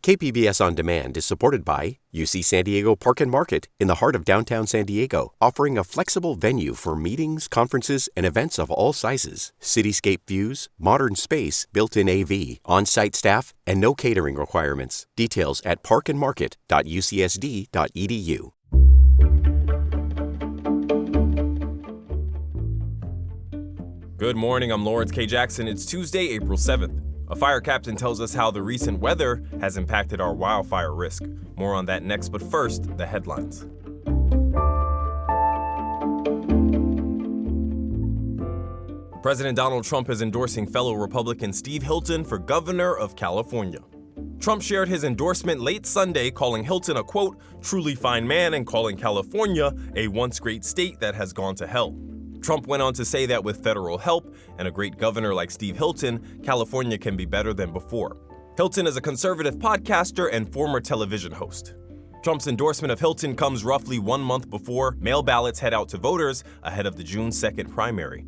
KPBS On Demand is supported by UC San Diego Park and Market in the heart of downtown San Diego, offering a flexible venue for meetings, conferences, and events of all sizes. Cityscape views, modern space, built-in AV, on-site staff, and no catering requirements. Details at parkandmarket.ucsd.edu. Good morning, I'm Lawrence K. Jackson. It's Tuesday, April 7th. A fire captain tells us how the recent weather has impacted our wildfire risk. More on that next, but first, the headlines. President Donald Trump is endorsing fellow Republican Steve Hilton for governor of California. Trump shared his endorsement late Sunday, calling Hilton a, quote, truly fine man and calling California a once great state that has gone to hell. Trump went on to say that with federal help and a great governor like Steve Hilton, California can be better than before. Hilton is a conservative podcaster and former television host. Trump's endorsement of Hilton comes roughly 1 month before mail ballots head out to voters ahead of the June 2nd primary.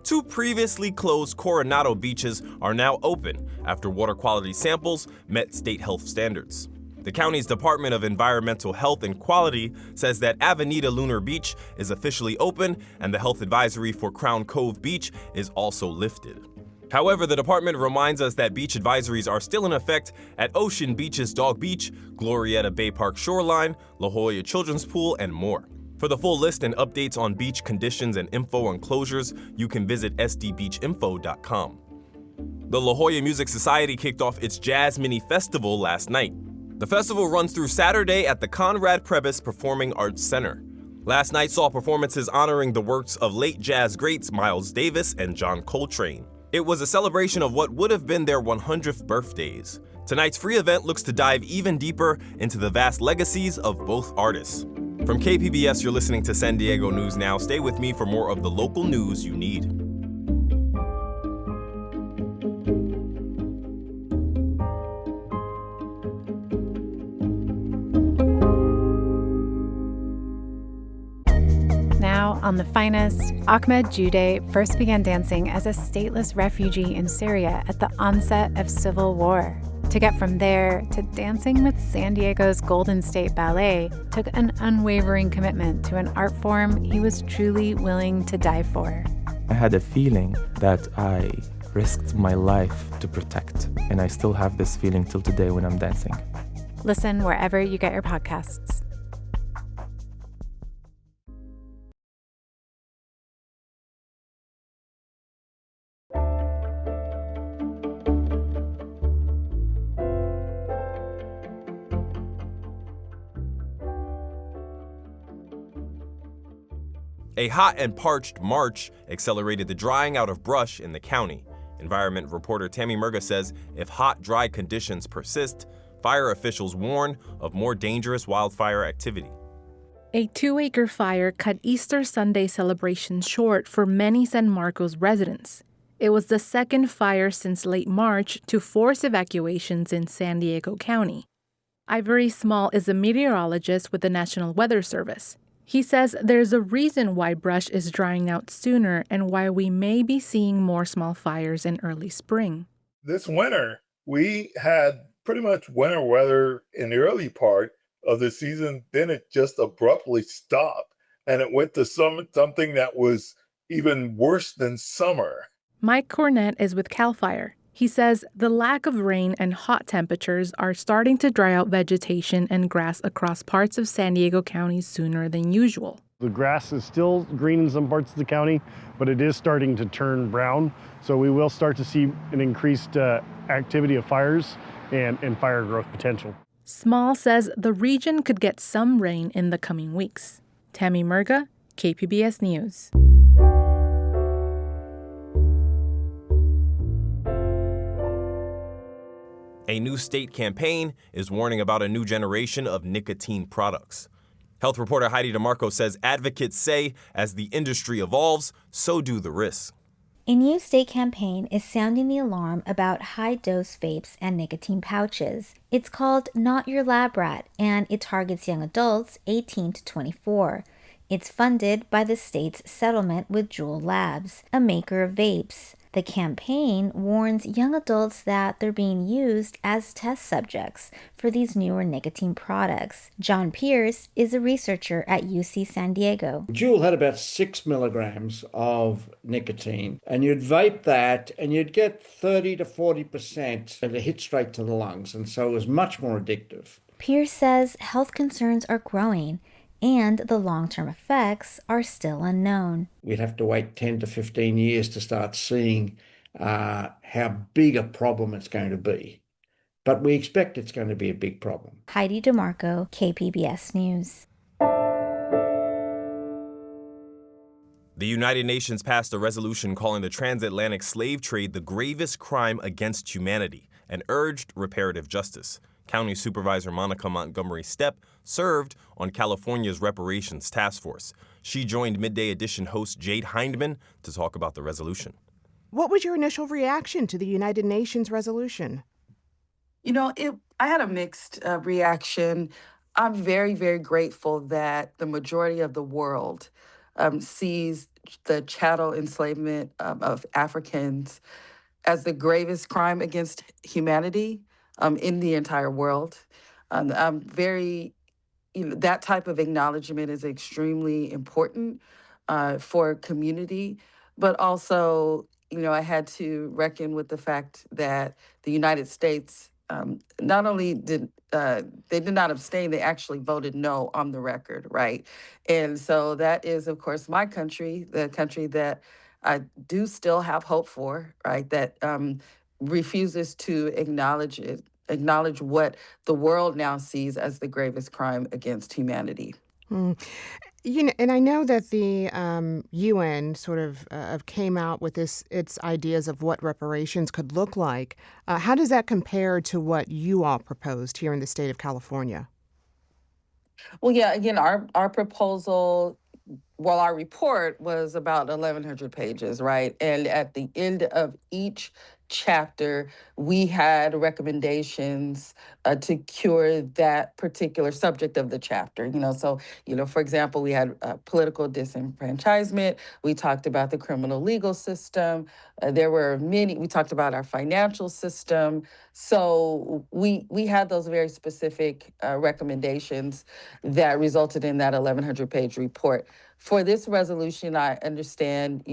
2 previously closed Coronado beaches are now open after water quality samples met state health standards. The county's Department of Environmental Health and Quality says that Avenida Lunar Beach is officially open and the health advisory for Crown Cove Beach is also lifted. However, the department reminds us that beach advisories are still in effect at Ocean Beach's Dog Beach, Glorietta Bay Park Shoreline, La Jolla Children's Pool, and more. For the full list and updates on beach conditions and info on closures, you can visit sdbeachinfo.com. The La Jolla Music Society kicked off its Jazz Mini Festival last night. The festival runs through Saturday at the Conrad Prebys Performing Arts Center. Last night saw performances honoring the works of late jazz greats Miles Davis and John Coltrane. It was a celebration of what would have been their 100th birthdays. Tonight's free event looks to dive even deeper into the vast legacies of both artists. From KPBS, you're listening to San Diego News Now. Stay with me for more of the local news you need. Now, on the finest, Ahmed Jude first began dancing as a stateless refugee in Syria at the onset of civil war. To get from there to dancing with San Diego's Golden State Ballet took an unwavering commitment to an art form he was truly willing to die for. I had a feeling that I risked my life to protect, and I still have this feeling till today when I'm dancing. Listen wherever you get your podcasts. A hot and parched March accelerated the drying out of brush in the county. Environment reporter Tammy Murga says if hot, dry conditions persist, fire officials warn of more dangerous wildfire activity. A 2-acre fire cut Easter Sunday celebrations short for many San Marcos residents. It was the second fire since late March to force evacuations in San Diego County. Ivory Small is a meteorologist with the National Weather Service. He says there's a reason why brush is drying out sooner and why we may be seeing more small fires in early spring. This winter, we had pretty much winter weather in the early part of the season. Then it just abruptly stopped and it went to something that was even worse than summer. Mike Cornett is with CalFire. He says the lack of rain and hot temperatures are starting to dry out vegetation and grass across parts of San Diego County sooner than usual. The grass is still green in some parts of the county, but it is starting to turn brown. So we will start to see an increased activity of fires and fire growth potential. Small says the region could get some rain in the coming weeks. Tammy Murga, KPBS News. A new state campaign is warning about a new generation of nicotine products. Health reporter Heidi DeMarco says advocates say as the industry evolves, so do the risks. A new state campaign is sounding the alarm about high-dose vapes and nicotine pouches. It's called Not Your Lab Rat, and it targets young adults 18 to 24. It's funded by the state's settlement with Juul Labs, a maker of vapes. The campaign warns young adults that they're being used as test subjects for these newer nicotine products. John Pierce is a researcher at UC San Diego. Juul had about 6 milligrams of nicotine, and you'd vape that and you'd get 30 to 40% of the hit straight to the lungs, and so it was much more addictive. Pierce says health concerns are growing and the long-term effects are still unknown. We'd have to wait 10 to 15 years to start seeing how big a problem it's going to be. But we expect it's going to be a big problem. Heidi DeMarco, KPBS News. The United Nations passed a resolution calling the transatlantic slave trade the gravest crime against humanity and urged reparative justice. County Supervisor Monica Montgomery Stepp served on California's reparations task force. She joined Midday Edition host Jade Hindman to talk about the resolution. What was your initial reaction to the United Nations resolution? I had a mixed reaction. I'm very, very grateful that the majority of the world sees the chattel enslavement of Africans as the gravest crime against humanity in the entire world. I'm very, that type of acknowledgement is extremely important for community, but also, I had to reckon with the fact that the United States not only did they did not abstain, they actually voted no on the record, right? And so that is, of course, my country, the country that I do still have hope for, right? That refuses to acknowledge what the world now sees as the gravest crime against humanity. And I know that the UN sort of came out with its ideas of what reparations could look like. How does that compare to what you all proposed here in the state of California? Well, yeah, again, our proposal, well, our report was about 1,100 pages, right? And at the end of each chapter, we had recommendations to cure that particular subject of the chapter. For example, we had political disenfranchisement. We talked about the criminal legal system. There were many. We talked about our financial system. So we had those very specific recommendations that resulted in that 1,100-page report. For this resolution, I understand,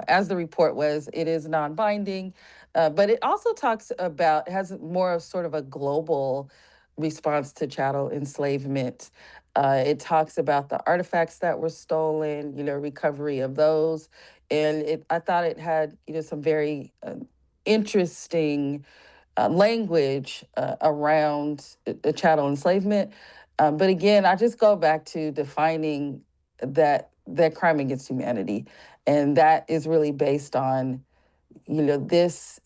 as the report was, it is non-binding, but it also has more of sort of a global response to chattel enslavement. It talks about the artifacts that were stolen, recovery of those. And I thought it had, some very interesting language around chattel enslavement. But again, I just go back to defining that crime against humanity. And that is really based on, this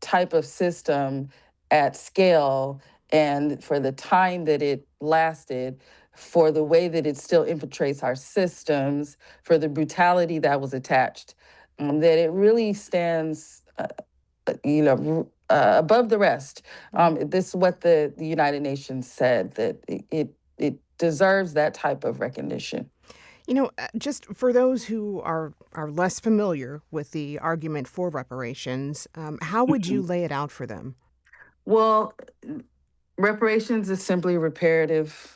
type of system at scale and for the time that it lasted, for the way that it still infiltrates our systems, for the brutality that was attached, that it really stands, above the rest. This is what the United Nations said, that it deserves that type of recognition. Just for those who are less familiar with the argument for reparations, how would you lay it out for them? Well, reparations is simply reparative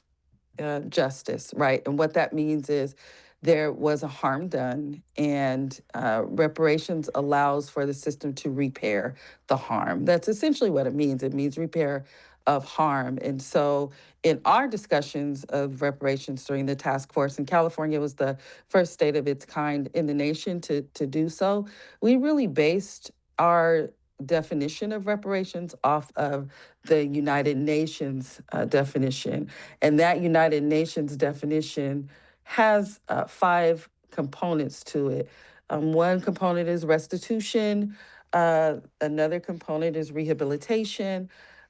justice, right? And what that means is there was a harm done, and reparations allows for the system to repair the harm. That's essentially what it means. It means repair of harm. And so in our discussions of reparations during the task force, and California was the first state of its kind in the nation to do so, we really based our definition of reparations off of the United Nations definition. And that United Nations definition has 5 components to it. One component is restitution. Another component is rehabilitation.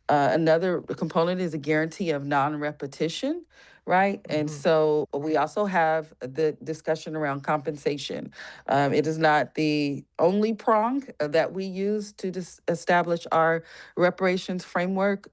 Another component is a guarantee of non-repetition, right? And so we also have the discussion around compensation. It is not the only prong that we use to establish our reparations framework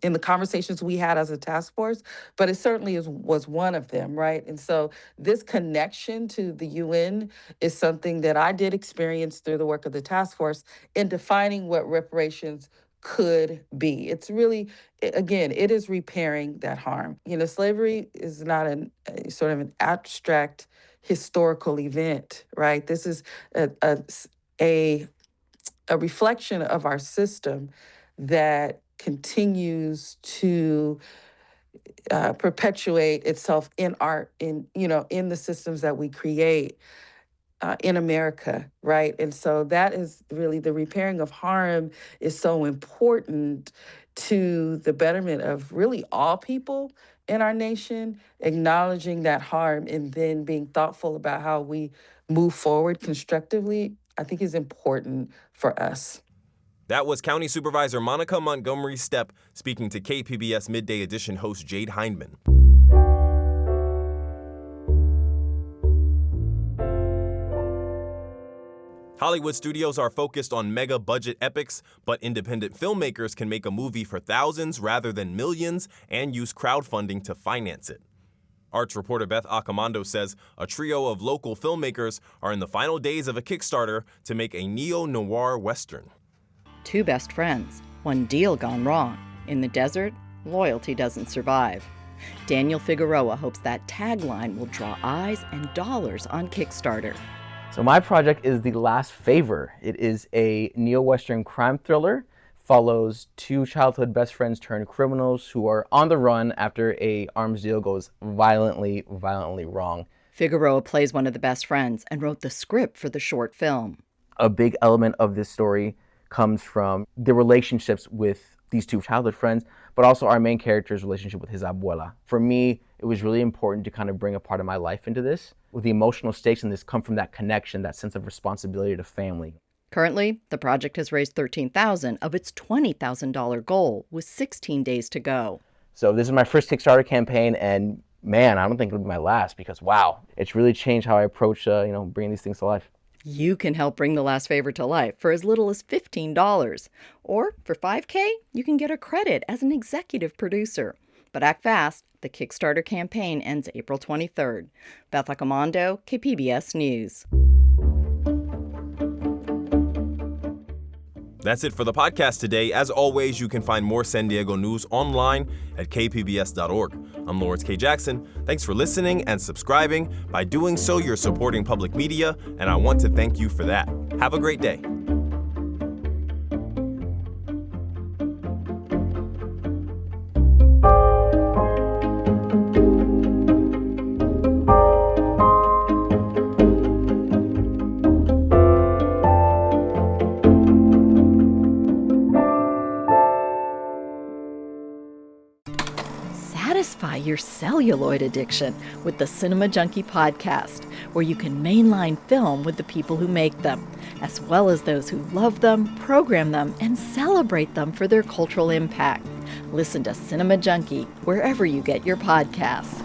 in the conversations we had as a task force, but it certainly was one of them, right? And so this connection to the UN is something that I did experience through the work of the task force in defining what reparations could be. It's really, again, it is repairing that harm. Slavery is not a sort of an abstract historical event, right? This is a reflection of our system that continues to perpetuate itself in the systems that we create in America, right? And so that is really the repairing of harm is so important to the betterment of really all people in our nation, acknowledging that harm and then being thoughtful about how we move forward constructively, I think is important for us. That was County Supervisor Monica Montgomery Stepp speaking to KPBS Midday Edition host Jade Hindman. Hollywood studios are focused on mega-budget epics, but independent filmmakers can make a movie for thousands rather than millions and use crowdfunding to finance it. Arts reporter Beth Accomando says a trio of local filmmakers are in the final days of a Kickstarter to make a neo-noir Western. Two best friends, one deal gone wrong. In the desert, loyalty doesn't survive. Daniel Figueroa hopes that tagline will draw eyes and dollars on Kickstarter. So my project is The Last Favor. It is a neo-Western crime thriller, follows two childhood best friends turned criminals who are on the run after a arms deal goes violently wrong. Figueroa plays one of the best friends and wrote the script for the short film. A big element of this story comes from the relationships with these two childhood friends, but also our main character's relationship with his abuela. For me, it was really important to kind of bring a part of my life into this. With the emotional stakes in this come from that connection, that sense of responsibility to family. Currently, the project has raised $13,000 of its $20,000 goal, with 16 days to go. So this is my first Kickstarter campaign, and man, I don't think it'll be my last because wow, it's really changed how I approach, bringing these things to life. You can help bring The Last Favor to life for as little as $15. Or for $5,000, you can get a credit as an executive producer. But act fast. The Kickstarter campaign ends April 23rd. Beth Accomando, KPBS News. That's it for the podcast today. As always, you can find more San Diego news online at kpbs.org. I'm Lawrence K. Jackson. Thanks for listening and subscribing. By doing so, you're supporting public media, and I want to thank you for that. Have a great day. Satisfy your celluloid addiction with the Cinema Junkie podcast, where you can mainline film with the people who make them, as well as those who love them, program them, and celebrate them for their cultural impact. Listen to Cinema Junkie wherever you get your podcasts.